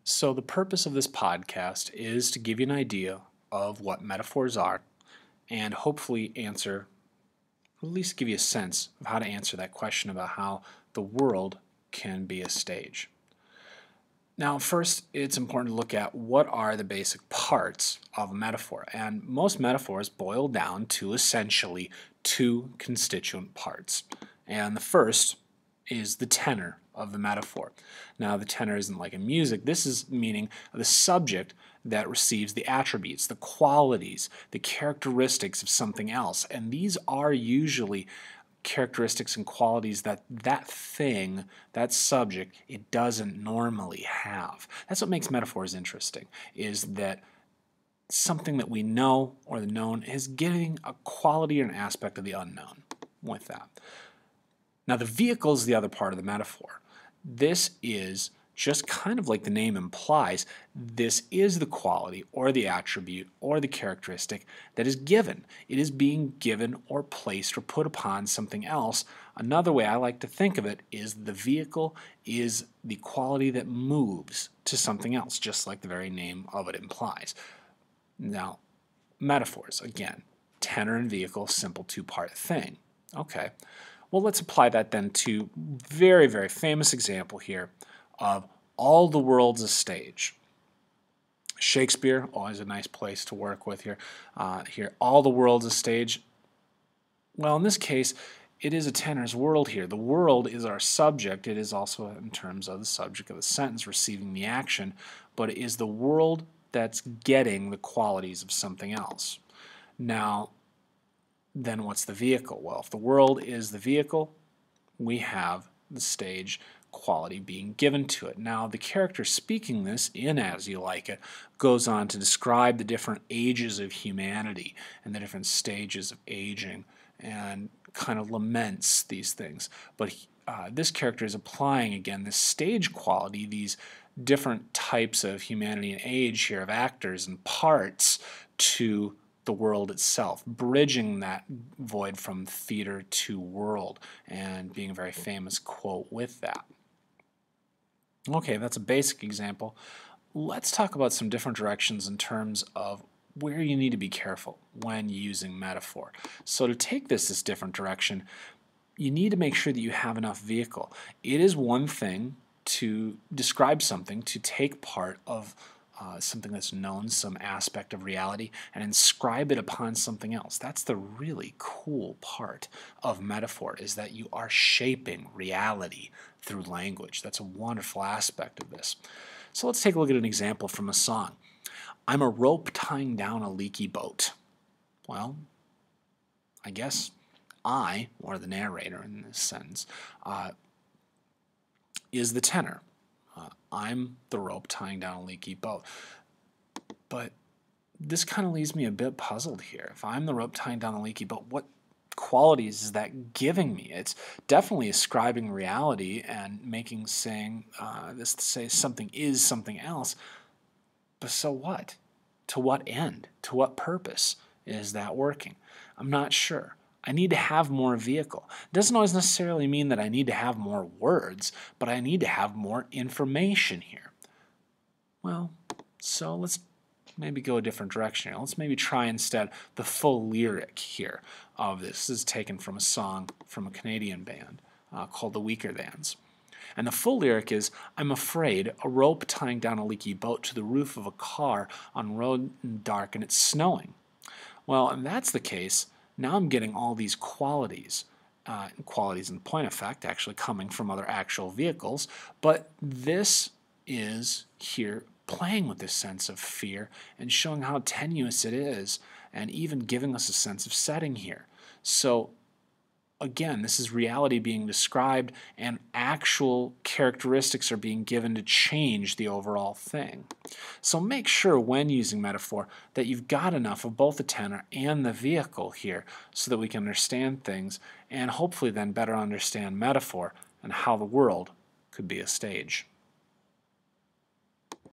So, the purpose of this podcast is to give you an idea of what metaphors are and hopefully answer, or at least give you a sense of how to answer that question about how the world can be a stage. Now, first, it's important to look at what are the basic parts of a metaphor. And most metaphors boil down to essentially two constituent parts. And the first is the tenor of the metaphor. Now, the tenor isn't like in music. This is meaning the subject that receives the attributes, the qualities, the characteristics of something else. And these are usually characteristics and qualities that thing, that subject, it doesn't normally have. That's what makes metaphors interesting, is that something that we know or the known is getting a quality or an aspect of the unknown with that. Now, the vehicle is the other part of the metaphor. This is just kind of like the name implies, this is the quality or the attribute or the characteristic that is given. It is being given or placed or put upon something else. Another way I like to think of it is the vehicle is the quality that moves to something else, just like the very name of it implies. Now, metaphors, again, tenor and vehicle, simple two-part thing. Okay, well, let's apply that then to very, very famous example here of all the world's a stage. Shakespeare, always a nice place to work with here. All the world's a stage. Well, in this case, it is a tenor's world here. The world is our subject. It is also in terms of the subject of the sentence receiving the action, but it is the world that's getting the qualities of something else. Now, then what's the vehicle? Well, if the world is the vehicle, we have the stage quality being given to it. Now, the character speaking this in As You Like It goes on to describe the different ages of humanity and the different stages of aging and kind of laments these things. But this character is applying, again, this stage quality, these different types of humanity and age here of actors and parts to the world itself, bridging that void from theater to world and being a very famous quote with that. Okay, that's a basic example. Let's talk about some different directions in terms of where you need to be careful when using metaphor. So to take this different direction, you need to make sure that you have enough vehicle. It is one thing to describe something, to take part of something that's known, some aspect of reality, and inscribe it upon something else. That's the really cool part of metaphor, is that you are shaping reality through language. That's a wonderful aspect of this. So let's take a look at an example from a song. I'm a rope tying down a leaky boat. Well, I guess I, or the narrator in this sentence, is the tenor. I'm the rope tying down a leaky boat. But this kind of leaves me a bit puzzled here. If I'm the rope tying down a leaky boat, what qualities is that giving me? It's definitely ascribing reality and making this to say something is something else. But so what? To what end? To what purpose is that working? I'm not sure. I need to have more vehicle. It doesn't always necessarily mean that I need to have more words, but I need to have more information here. Well, so let's maybe go a different direction here. Let's maybe try instead the full lyric here of this. This is taken from a song from a Canadian band called the Weakerthans. And the full lyric is, I'm afraid, a rope tying down a leaky boat to the roof of a car on road dark and it's snowing. Well, if that's the case, now I'm getting all these qualities in point of fact actually coming from other actual vehicles, but this is here playing with this sense of fear and showing how tenuous it is and even giving us a sense of setting here. So again, this is reality being described and actual characteristics are being given to change the overall thing. So make sure when using metaphor that you've got enough of both the tenor and the vehicle here so that we can understand things and hopefully then better understand metaphor and how the world could be a stage.